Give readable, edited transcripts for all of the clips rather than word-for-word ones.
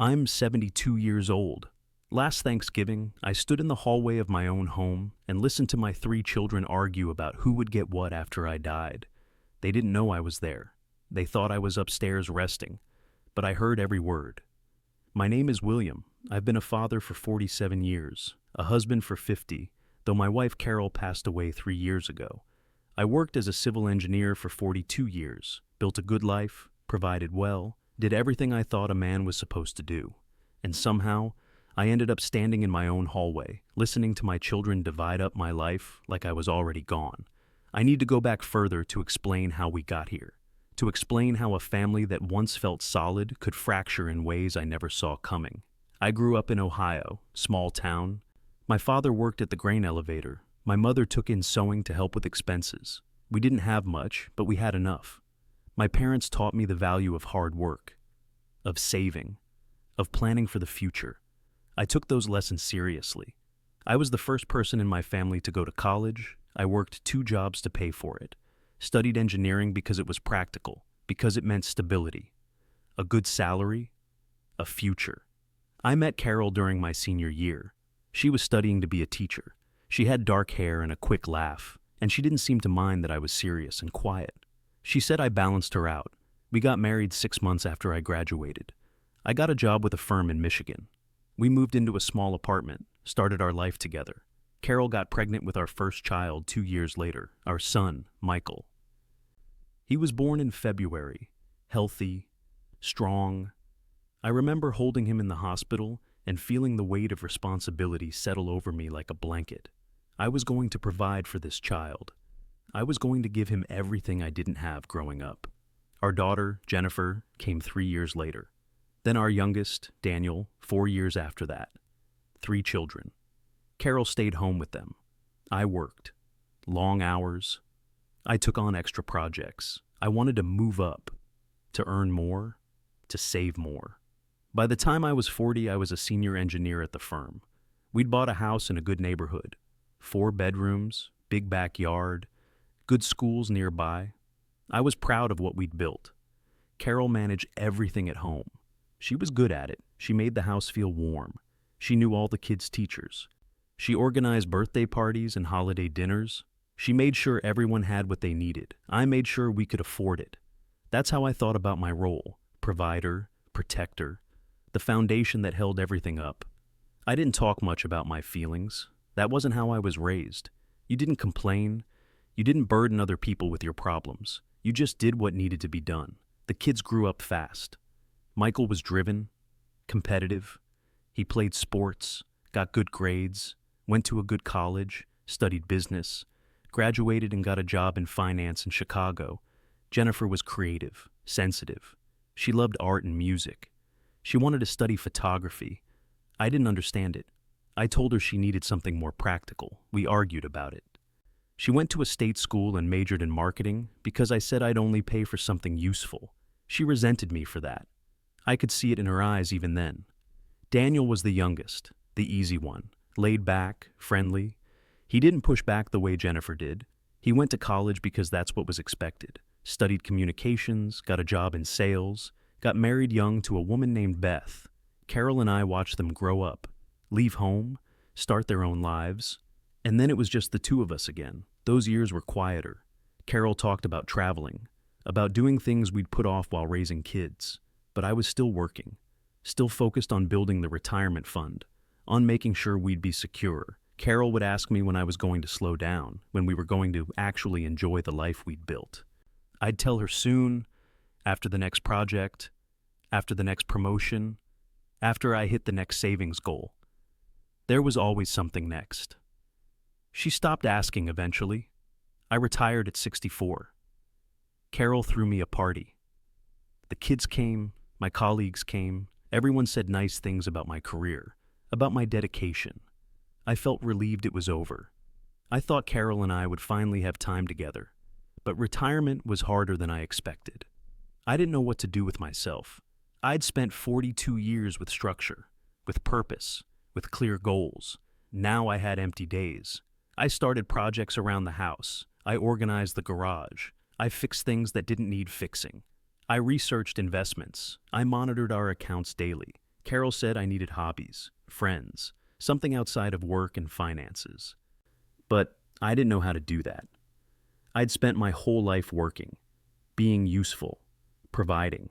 I'm 72 years old. Last Thanksgiving, I stood in the hallway of my own home and listened to my three children argue about who would get what after I died. They didn't know I was there. They thought I was upstairs resting, but I heard every word. My name is William. I've been a father for 47 years, a husband for 50, though my wife Carol passed away 3 years ago. I worked as a civil engineer for 42 years, built a good life, provided well, did everything I thought a man was supposed to do. And somehow, I ended up standing in my own hallway, listening to my children divide up my life like I was already gone. I need to go back further to explain how we got here, to explain how a family that once felt solid could fracture in ways I never saw coming. I grew up in Ohio, small town. My father worked at the grain elevator. My mother took in sewing to help with expenses. We didn't have much, but we had enough. My parents taught me the value of hard work, of saving, of planning for the future. I took those lessons seriously. I was the first person in my family to go to college. I worked 2 jobs to pay for it. Studied engineering because it was practical, because it meant stability, a good salary, a future. I met Carol during my senior year. She was studying to be a teacher. She had dark hair and a quick laugh, and she didn't seem to mind that I was serious and quiet. She said I balanced her out. We got married 6 months after I graduated. I got a job with a firm in Michigan. We moved into a small apartment, started our life together. Carol got pregnant with our first child 2 years later, our son, Michael. He was born in February, healthy, strong. I remember holding him in the hospital and feeling the weight of responsibility settle over me like a blanket. I was going to provide for this child. I was going to give him everything I didn't have growing up. Our daughter, Jennifer, came 3 years later. Then our youngest, Daniel, 4 years after that. 3 children. Carol stayed home with them. I worked. Long hours. I took on extra projects. I wanted to move up, to earn more, to save more. By the time I was 40, I was a senior engineer at the firm. We'd bought a house in a good neighborhood. 4 bedrooms, big backyard, good schools nearby. I was proud of what we'd built. Carol managed everything at home. She was good at it. She made the house feel warm. She knew all the kids' teachers. She organized birthday parties and holiday dinners. She made sure everyone had what they needed. I made sure we could afford it. That's how I thought about my role: provider, protector, the foundation that held everything up. I didn't talk much about my feelings. That wasn't how I was raised. You didn't complain. You didn't burden other people with your problems. You just did what needed to be done. The kids grew up fast. Michael was driven, competitive. He played sports, got good grades, went to a good college, studied business, graduated and got a job in finance in Chicago. Jennifer was creative, sensitive. She loved art and music. She wanted to study photography. I didn't understand it. I told her she needed something more practical. We argued about it. She went to a state school and majored in marketing because I said I'd only pay for something useful. She resented me for that. I could see it in her eyes even then. Daniel was the youngest, the easy one, laid back, friendly. He didn't push back the way Jennifer did. He went to college because that's what was expected. Studied communications, got a job in sales, got married young to a woman named Beth. Carol and I watched them grow up, leave home, start their own lives. And then it was just the 2 of us again. Those years were quieter. Carol talked about traveling, about doing things we'd put off while raising kids. But I was still working, still focused on building the retirement fund, on making sure we'd be secure. Carol would ask me when I was going to slow down, when we were going to actually enjoy the life we'd built. I'd tell her soon, after the next project, after the next promotion, after I hit the next savings goal. There was always something next. She stopped asking eventually. I retired at 64. Carol threw me a party. The kids came, my colleagues came. Everyone said nice things about my career, about my dedication. I felt relieved it was over. I thought Carol and I would finally have time together. But retirement was harder than I expected. I didn't know what to do with myself. I'd spent 42 years with structure, with purpose, with clear goals. Now I had empty days. I started projects around the house. I organized the garage. I fixed things that didn't need fixing. I researched investments. I monitored our accounts daily. Carol said I needed hobbies, friends, something outside of work and finances. But I didn't know how to do that. I'd spent my whole life working, being useful, providing.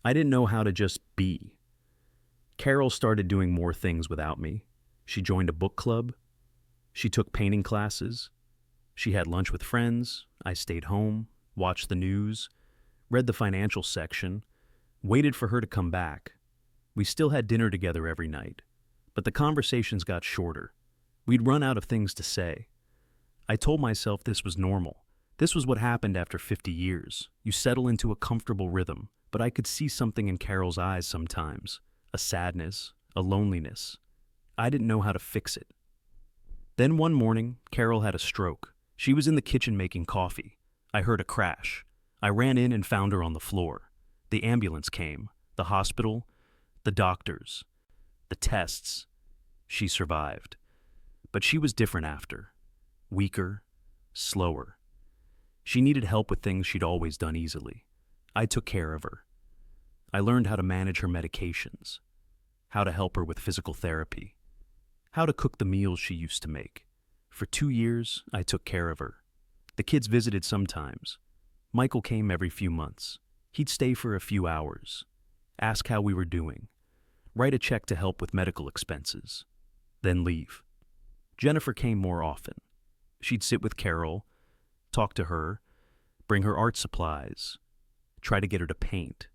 I didn't know how to just be. Carol started doing more things without me. She joined a book club. She took painting classes. She had lunch with friends. I stayed home, watched the news, read the financial section, waited for her to come back. We still had dinner together every night, but the conversations got shorter. We'd run out of things to say. I told myself this was normal. This was what happened after 50 years. You settle into a comfortable rhythm, but I could see something in Carol's eyes sometimes, a sadness, a loneliness. I didn't know how to fix it. Then one morning, Carol had a stroke. She was in the kitchen making coffee. I heard a crash. I ran in and found her on the floor. The ambulance came, the hospital, the doctors, the tests. She survived. But she was different after. Weaker, slower. She needed help with things she'd always done easily. I took care of her. I learned how to manage her medications, how to help her with physical therapy, how to cook the meals she used to make. For 2 years, I took care of her. The kids visited sometimes. Michael came every few months. He'd stay for a few hours, ask how we were doing, write a check to help with medical expenses, then leave. Jennifer came more often. She'd sit with Carol, talk to her, bring her art supplies, try to get her to paint.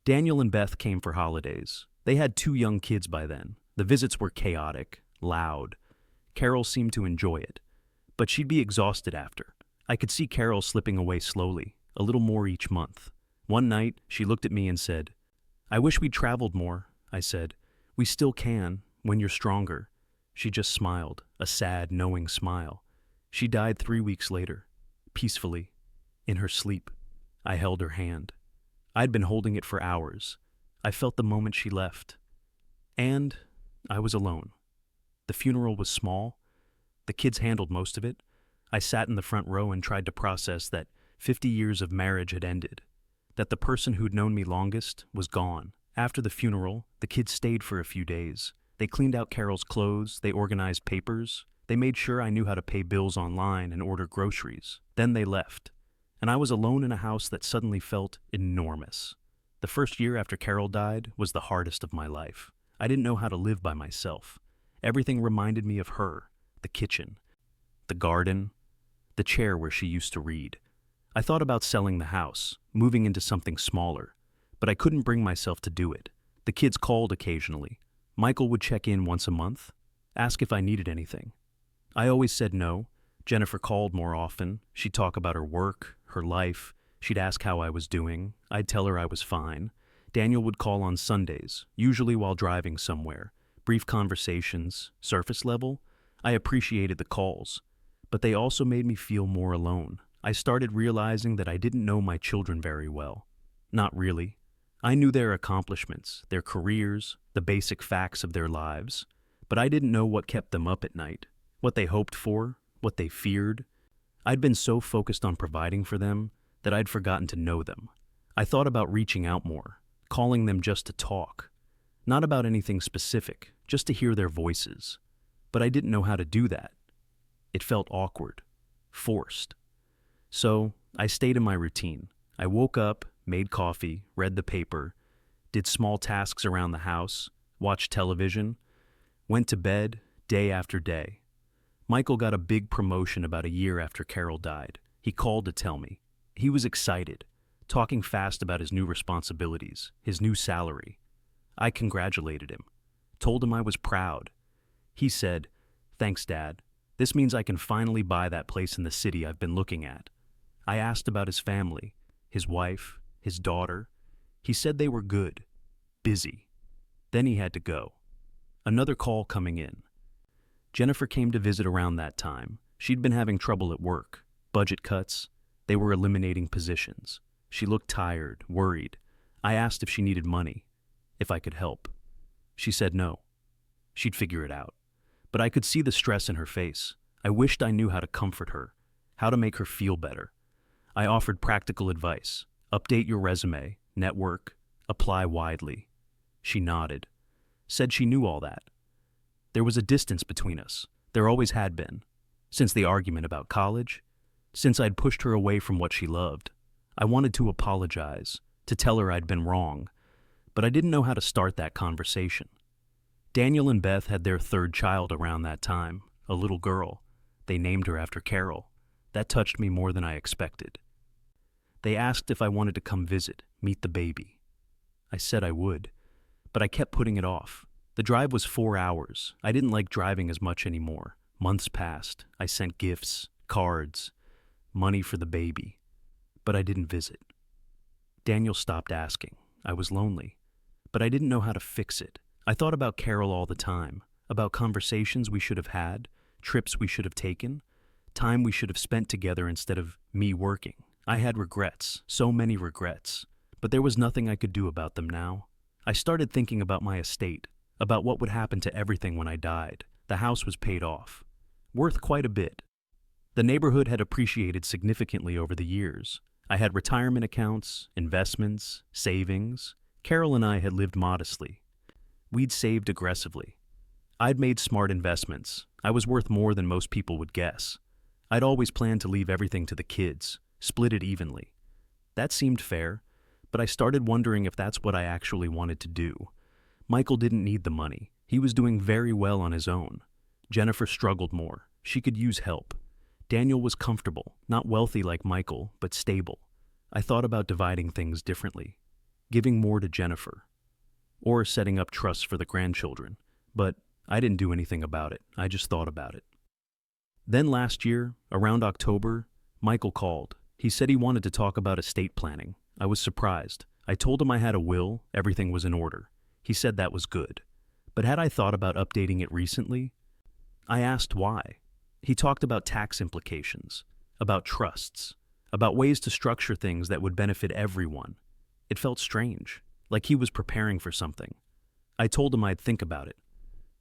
Daniel and Beth came for holidays. They had 2 young kids by then. The visits were chaotic, loud. Carol seemed to enjoy it, but she'd be exhausted after. I could see Carol slipping away slowly, a little more each month. One night, she looked at me and said, "I wish we'd traveled more." I said, "We still can, when you're stronger." She just smiled, a sad, knowing smile. She died 3 weeks later, peacefully, in her sleep. I held her hand. I'd been holding it for hours. I felt the moment she left. And I was alone. The funeral was small. The kids handled most of it. I sat in the front row and tried to process that 50 years of marriage had ended, that the person who'd known me longest was gone. After the funeral, the kids stayed for a few days. They cleaned out Carol's clothes, they organized papers, they made sure I knew how to pay bills online and order groceries. Then they left, and I was alone in a house that suddenly felt enormous. The first year after Carol died was the hardest of my life. I didn't know how to live by myself. Everything reminded me of her, the kitchen, the garden, the chair where she used to read. I thought about selling the house, moving into something smaller, but I couldn't bring myself to do it. The kids called occasionally. Michael would check in once a month, ask if I needed anything. I always said no. Jennifer called more often. She'd talk about her work, her life. She'd ask how I was doing. I'd tell her I was fine. Daniel would call on Sundays, usually while driving somewhere. Brief conversations, surface level. I appreciated the calls, but they also made me feel more alone. I started realizing that I didn't know my children very well. Not really. I knew their accomplishments, their careers, the basic facts of their lives, but I didn't know what kept them up at night, what they hoped for, what they feared. I'd been so focused on providing for them that I'd forgotten to know them. I thought about reaching out more, calling them just to talk. Not about anything specific, just to hear their voices. But I didn't know how to do that. It felt awkward, forced. So I stayed in my routine. I woke up, made coffee, read the paper, did small tasks around the house, watched television, went to bed day after day. Michael got a big promotion about a year after Carol died. He called to tell me. He was excited, talking fast about his new responsibilities, his new salary. I congratulated him, told him I was proud. He said, "Thanks, Dad. This means I can finally buy that place in the city I've been looking at." I asked about his family, his wife, his daughter. He said they were good, busy. Then he had to go. Another call coming in. Jennifer came to visit around that time. She'd been having trouble at work, budget cuts. They were eliminating positions. She looked tired, worried. I asked if she needed money, if I could help. She said no. She'd figure it out. But I could see the stress in her face. I wished I knew how to comfort her, how to make her feel better. I offered practical advice. Update your resume, network, apply widely. She nodded, said she knew all that. There was a distance between us. There always had been. Since the argument about college, since I'd pushed her away from what she loved. I wanted to apologize, to tell her I'd been wrong, but I didn't know how to start that conversation. Daniel and Beth had their third child around that time, a little girl. They named her after Carol. That touched me more than I expected. They asked if I wanted to come visit, meet the baby. I said I would, but I kept putting it off. The drive was 4 hours. I didn't like driving as much anymore. Months passed. I sent gifts, cards, money for the baby, but I didn't visit. Daniel stopped asking. I was lonely, but I didn't know how to fix it. I thought about Carol all the time, about conversations we should have had, trips we should have taken, time we should have spent together instead of me working. I had regrets, so many regrets, but there was nothing I could do about them now. I started thinking about my estate, about what would happen to everything when I died. The house was paid off, worth quite a bit. The neighborhood had appreciated significantly over the years. I had retirement accounts, investments, savings. Carol and I had lived modestly. We'd saved aggressively. I'd made smart investments. I was worth more than most people would guess. I'd always planned to leave everything to the kids, split it evenly. That seemed fair, but I started wondering if that's what I actually wanted to do. Michael didn't need the money. He was doing very well on his own. Jennifer struggled more. She could use help. Daniel was comfortable, not wealthy like Michael, but stable. I thought about dividing things differently, giving more to Jennifer, or setting up trusts for the grandchildren, but I didn't do anything about it. I just thought about it. Then last year, around October, Michael called. He said he wanted to talk about estate planning. I was surprised. I told him I had a will, everything was in order. He said that was good. But had I thought about updating it recently? I asked why. He talked about tax implications, about trusts, about ways to structure things that would benefit everyone. It felt strange, like he was preparing for something. I told him I'd think about it.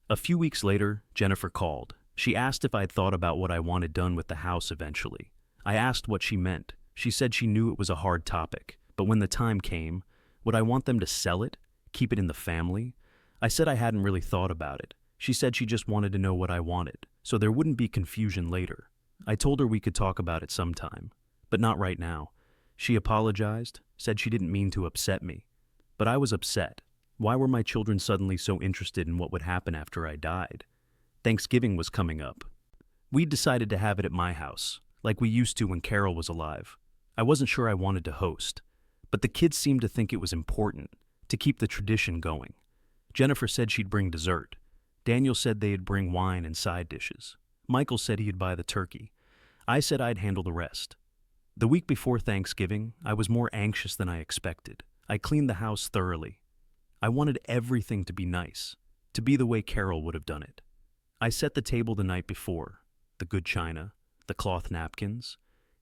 A few weeks later, Jennifer called. She asked if I'd thought about what I wanted done with the house eventually. I asked what she meant. She said she knew it was a hard topic, but when the time came, would I want them to sell it, keep it in the family? I said I hadn't really thought about it. She said she just wanted to know what I wanted, so there wouldn't be confusion later. I told her we could talk about it sometime, but not right now. She apologized, said she didn't mean to upset me. But I was upset. Why were my children suddenly so interested in what would happen after I died? Thanksgiving was coming up. We'd decided to have it at my house, like we used to when Carol was alive. I wasn't sure I wanted to host, but the kids seemed to think it was important to keep the tradition going. Jennifer said she'd bring dessert. Daniel said they'd bring wine and side dishes. Michael said he'd buy the turkey. I said I'd handle the rest. The week before Thanksgiving, I was more anxious than I expected. I cleaned the house thoroughly. I wanted everything to be nice, to be the way Carol would have done it. I set the table the night before, the good china, the cloth napkins,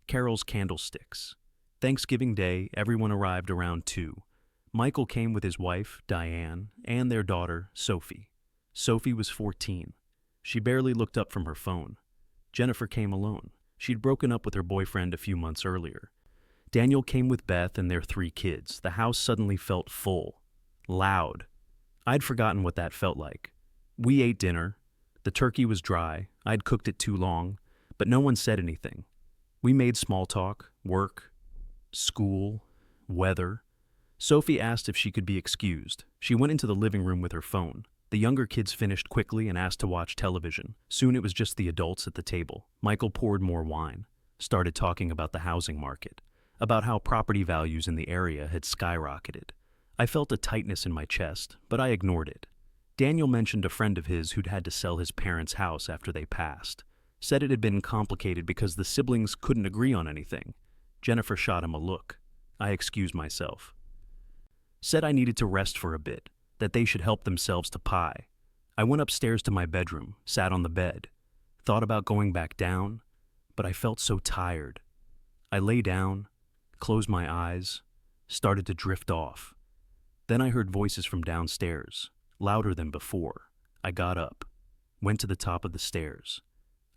Carol's candlesticks. Thanksgiving Day, everyone arrived around 2. Michael came with his wife, Diane, and their daughter, Sophie. Sophie was 14. She barely looked up from her phone. Jennifer came alone. She'd broken up with her boyfriend a few months earlier. Daniel came with Beth and their 3 kids. The house suddenly felt full, loud. I'd forgotten what that felt like. We ate dinner. The turkey was dry. I'd cooked it too long, but no one said anything. We made small talk, work, school, weather. Sophie asked if she could be excused. She went into the living room with her phone. The younger kids finished quickly and asked to watch television. Soon it was just the adults at the table. Michael poured more wine, started talking about the housing market, about how property values in the area had skyrocketed. I felt a tightness in my chest, but I ignored it. Daniel mentioned a friend of his who'd had to sell his parents' house after they passed. Said it had been complicated because the siblings couldn't agree on anything. Jennifer shot him a look. I excused myself. Said I needed to rest for a bit, that they should help themselves to pie. I went upstairs to my bedroom, sat on the bed, thought about going back down, but I felt so tired. I lay down, closed my eyes, started to drift off. Then I heard voices from downstairs, louder than before. I got up, went to the top of the stairs.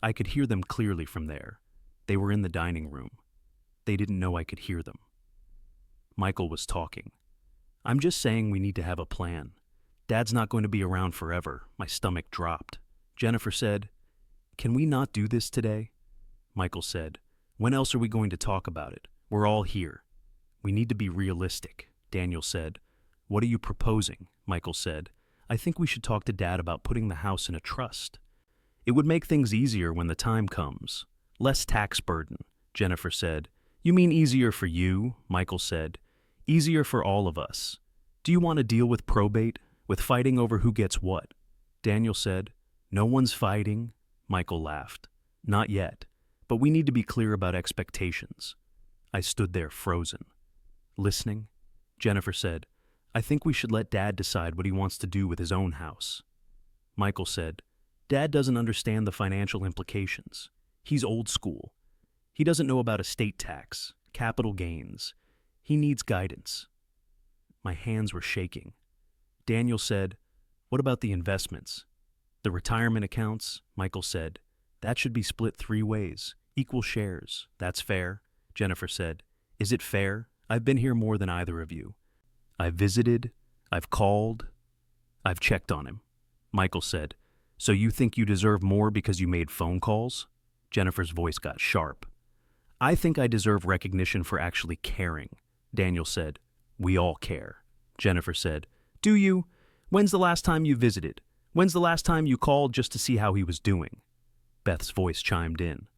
I could hear them clearly from there. They were in the dining room. They didn't know I could hear them. Michael was talking. I'm just saying we need to have a plan. Dad's not going to be around forever. My stomach dropped. Jennifer said, "Can we not do this today?" Michael said, "When else are we going to talk about it? We're all here." "We need to be realistic," Daniel said. "What are you proposing?" Michael said. "I think we should talk to Dad about putting the house in a trust. It would make things easier when the time comes. Less tax burden," Jennifer said. "You mean easier for you?" Michael said. "Easier for all of us. Do you want to deal with probate, with fighting over who gets what?" Daniel said. "No one's fighting." Michael laughed. "Not yet, but we need to be clear about expectations." I stood there frozen. "Listening?" Jennifer said, "I think we should let Dad decide what he wants to do with his own house." Michael said, "Dad doesn't understand the financial implications. He's old school. He doesn't know about estate tax, capital gains. He needs guidance." My hands were shaking. Daniel said, "What about the investments?" "The retirement accounts," Michael said. "That should be split 3 ways, equal shares. That's fair." Jennifer said, "Is it fair? I've been here more than either of you. I've visited, I've called, I've checked on him." Michael said, "So you think you deserve more because you made phone calls?" Jennifer's voice got sharp. "I think I deserve recognition for actually caring." Daniel said, "We all care." Jennifer said, "Do you? When's the last time you visited? When's the last time you called just to see how he was doing?" Beth's voice chimed in.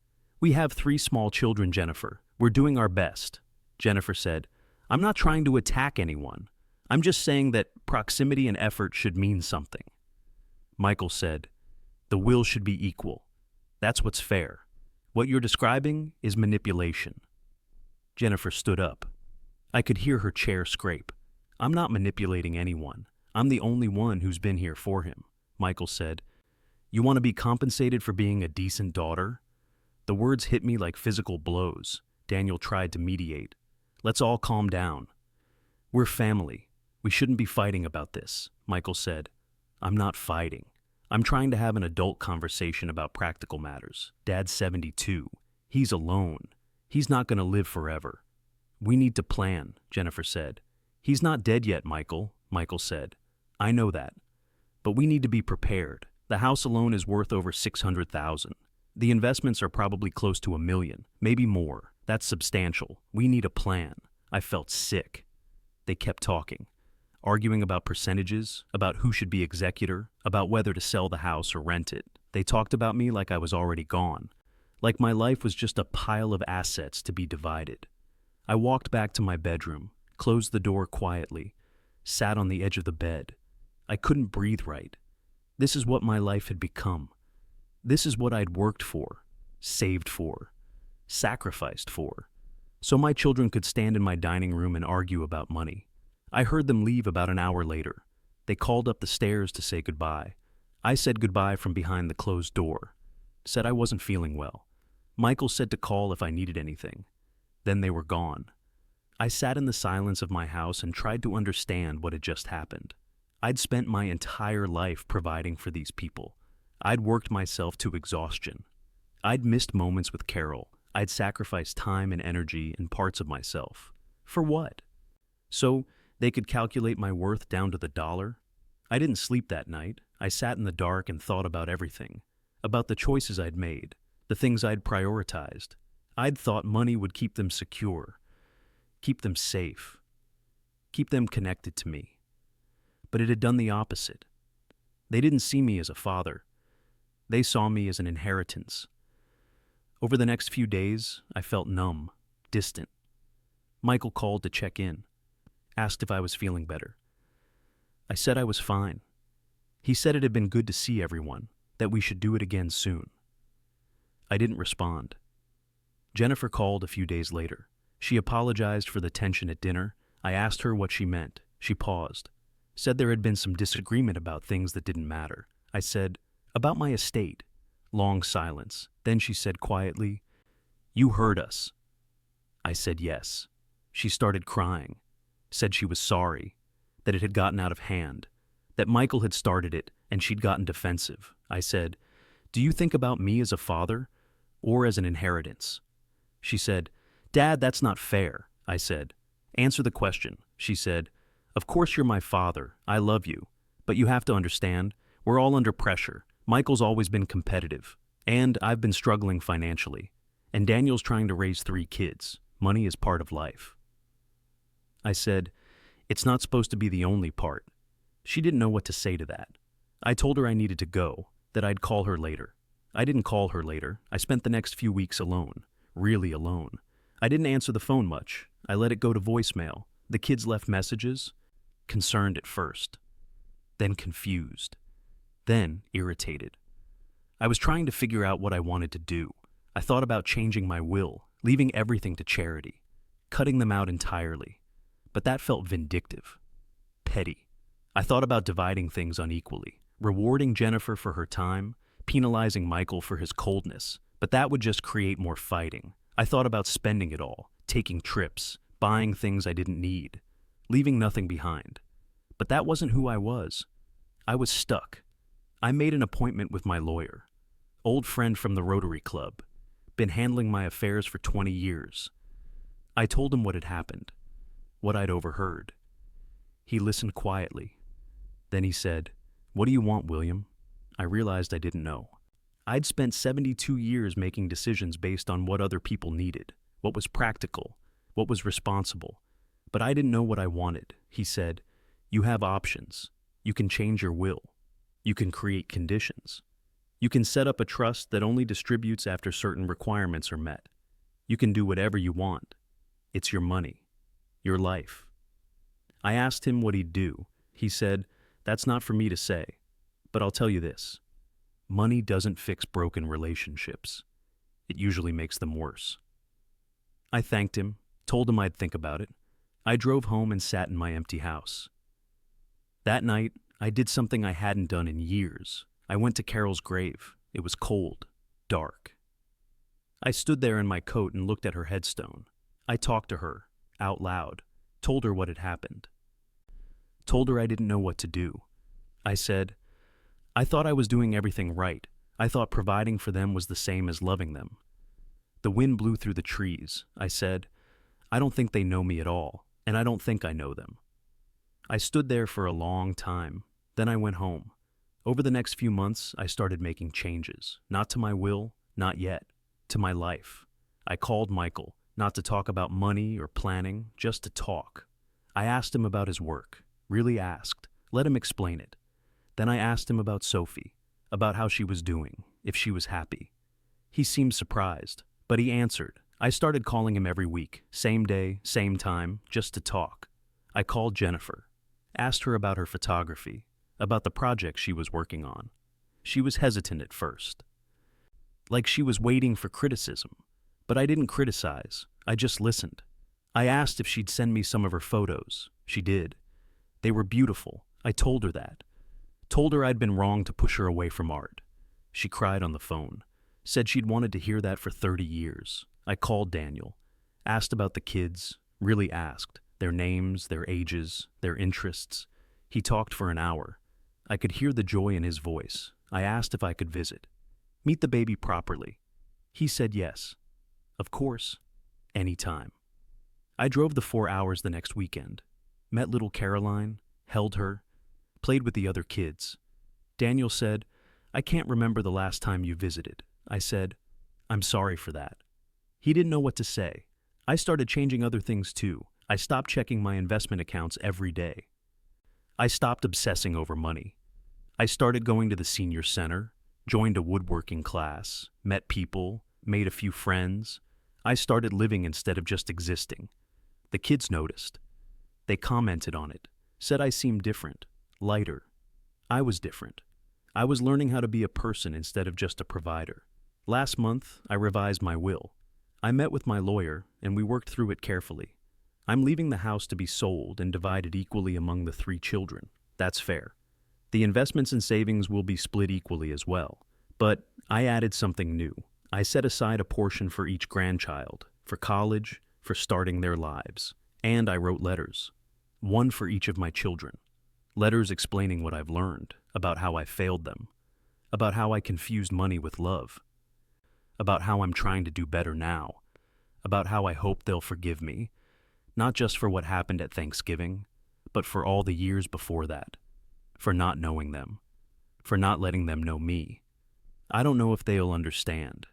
"We have 3 small children, Jennifer. We're doing our best." Jennifer said, "I'm not trying to attack anyone. I'm just saying that proximity and effort should mean something." Michael said, "The will should be equal. That's what's fair. What you're describing is manipulation." Jennifer stood up. I could hear her chair scrape. "I'm not manipulating anyone. I'm the only one who's been here for him." Michael said, "You want to be compensated for being a decent daughter?" The words hit me like physical blows. Daniel tried to mediate. "Let's all calm down. We're family. We shouldn't be fighting about this," Michael said. "I'm not fighting. I'm trying to have an adult conversation about practical matters. Dad's 72. He's alone. He's not going to live forever." "We need to plan," Jennifer said. "He's not dead yet, Michael," Michael said. "I know that. But we need to be prepared. The house alone is worth over $600,000. The investments are probably close to $1 million, maybe more. That's substantial. We need a plan." I felt sick. They kept talking, arguing about percentages, about who should be executor, about whether to sell the house or rent it. They talked about me like I was already gone, like my life was just a pile of assets to be divided. I walked back to my bedroom, closed the door quietly, sat on the edge of the bed. I couldn't breathe right. This is what my life had become. This is what I'd worked for, saved for, sacrificed for, so my children could stand in my dining room and argue about money. I heard them leave about an hour later. They called up the stairs to say goodbye. I said goodbye from behind the closed door, said I wasn't feeling well. Michael said to call if I needed anything. Then they were gone. I sat in the silence of my house and tried to understand what had just happened. I'd spent my entire life providing for these people. I'd worked myself to exhaustion. I'd missed moments with Carol. I'd sacrificed time and energy and parts of myself. For what? So they could calculate my worth down to the dollar? I didn't sleep that night. I sat in the dark and thought about everything. About the choices I'd made, the things I'd prioritized. I'd thought money would keep them secure, keep them safe, keep them connected to me. But it had done the opposite. They didn't see me as a father. They saw me as an inheritance. Over the next few days, I felt numb, distant. Michael called to check in, asked if I was feeling better. I said I was fine. He said it had been good to see everyone, that we should do it again soon. I didn't respond. Jennifer called a few days later. She apologized for the tension at dinner. I asked her what she meant. She paused, said there had been some disagreement about things that didn't matter. I said, "About my estate." Long silence. Then she said quietly, "You heard us." I said yes. She started crying, said she was sorry, that it had gotten out of hand, that Michael had started it and she'd gotten defensive. I said, "Do you think about me as a father or as an inheritance?" She said, "Dad, that's not fair." I said, "Answer the question." She said, "Of course you're my father. I love you. But you have to understand, we're all under pressure. Michael's always been competitive, and I've been struggling financially. And Daniel's trying to raise 3 kids. Money is part of life. I said, it's not supposed to be the only part. She didn't know what to say to that. I told her I needed to go, that I'd call her later. I didn't call her later. I spent the next few weeks alone, really alone. I didn't answer the phone much. I let it go to voicemail. The kids left messages, concerned at first, then confused, then irritated. I was trying to figure out what I wanted to do. I thought about changing my will, leaving everything to charity, cutting them out entirely. But that felt vindictive, petty. I thought about dividing things unequally, rewarding Jennifer for her time, penalizing Michael for his coldness, but that would just create more fighting. I thought about spending it all, taking trips, buying things I didn't need, leaving nothing behind. But that wasn't who I was. I was stuck. I made an appointment with my lawyer, old friend from the Rotary Club, been handling my affairs for 20 years. I told him what had happened, what I'd overheard. He listened quietly. Then he said, "What do you want, William?" I realized I didn't know. I'd spent 72 years making decisions based on what other people needed, what was practical, what was responsible. But I didn't know what I wanted. He said, "You have options. You can change your will. You can create conditions. You can set up a trust that only distributes after certain requirements are met. You can do whatever you want. It's your money, your life." I asked him what he'd do. He said, "That's not for me to say, but I'll tell you this. Money doesn't fix broken relationships. It usually makes them worse." I thanked him, told him I'd think about it. I drove home and sat in my empty house. That night, I did something I hadn't done in years. I went to Carol's grave. It was cold, dark. I stood there in my coat and looked at her headstone. I talked to her, out loud, told her what had happened. Told her I didn't know what to do. I said, I thought I was doing everything right. I thought providing for them was the same as loving them. The wind blew through the trees. I said, I don't think they know me at all, and I don't think I know them. I stood there for a long time. Then I went home. Over the next few months, I started making changes. Not to my will, not yet. To my life. I called Michael, not to talk about money or planning, just to talk. I asked him about his work. Really asked. Let him explain it. Then I asked him about Sophie, about how she was doing, if she was happy. He seemed surprised, but he answered. I started calling him every week, same day, same time, just to talk. I called Jennifer, asked her about her photography, about the project she was working on. She was hesitant at first, like she was waiting for criticism, but I didn't criticize. I just listened. I asked if she'd send me some of her photos. She did. They were beautiful. I told her that. Told her I'd been wrong to push her away from art. She cried on the phone, said she'd wanted to hear that for 30 years. I called Daniel, asked about the kids, really asked, their names, their ages, their interests. He talked for an hour. I could hear the joy in his voice. I asked if I could visit, meet the baby properly. He said yes. Of course, anytime. I drove the 4 hours the next weekend, met little Caroline, held her, played with the other kids. Daniel said, I can't remember the last time you visited. I said, I'm sorry for that. He didn't know what to say. I started changing other things too. I stopped checking my investment accounts every day. I stopped obsessing over money. I started going to the senior center, joined a woodworking class, met people, made a few friends. I started living instead of just existing. The kids noticed. They commented on it, said I seemed different, lighter. I was different. I was learning how to be a person instead of just a provider. Last month, I revised my will. I met with my lawyer, and we worked through it carefully. I'm leaving the house to be sold and divided equally among the 3 children. That's fair. The investments and savings will be split equally as well. But I added something new. I set aside a portion for each grandchild, for college, for starting their lives. And I wrote letters. One for each of my children. Letters explaining what I've learned, about how I failed them, about how I confused money with love, about how I'm trying to do better now, about how I hope they'll forgive me, not just for what happened at Thanksgiving, but for all the years before that. for not knowing them, for not letting them know me. I don't know if they'll understand,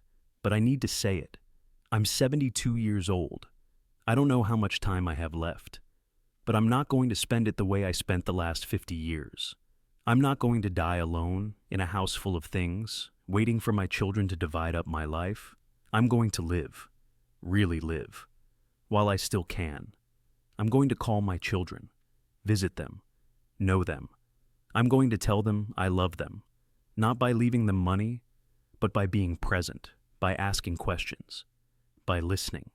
but I need to say it. I'm 72 years old. I don't know how much time I have left, but I'm not going to spend it the way I spent the last 50 years. I'm not going to die alone in a house full of things, waiting for my children to divide up my life. I'm going to live, really live, while I still can. I'm going to call my children, visit them, know them. I'm going to tell them I love them, not by leaving them money, but by being present, by asking questions, by listening,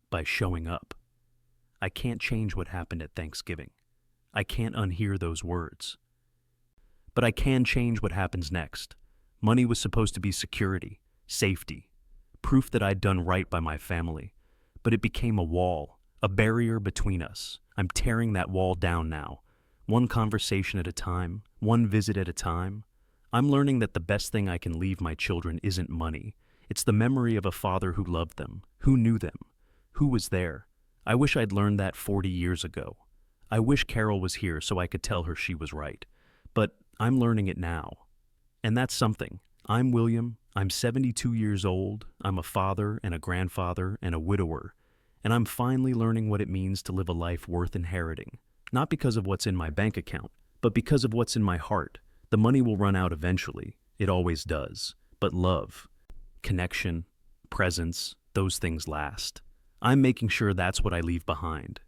by showing up. I can't change what happened at Thanksgiving. I can't unhear those words. But I can change what happens next. Money was supposed to be security, safety, proof that I'd done right by my family. But it became a wall, a barrier between us. I'm tearing that wall down now. One conversation at a time, one visit at a time. I'm learning that the best thing I can leave my children isn't money. It's the memory of a father who loved them, who knew them, who was there. I wish I'd learned that 40 years ago. I wish Carol was here so I could tell her she was right. But I'm learning it now. And that's something. I'm William. I'm 72 years old. I'm a father and a grandfather and a widower. And I'm finally learning what it means to live a life worth inheriting. Not because of what's in my bank account, but because of what's in my heart. The money will run out eventually. It always does. But love, connection, presence, those things last. I'm making sure that's what I leave behind.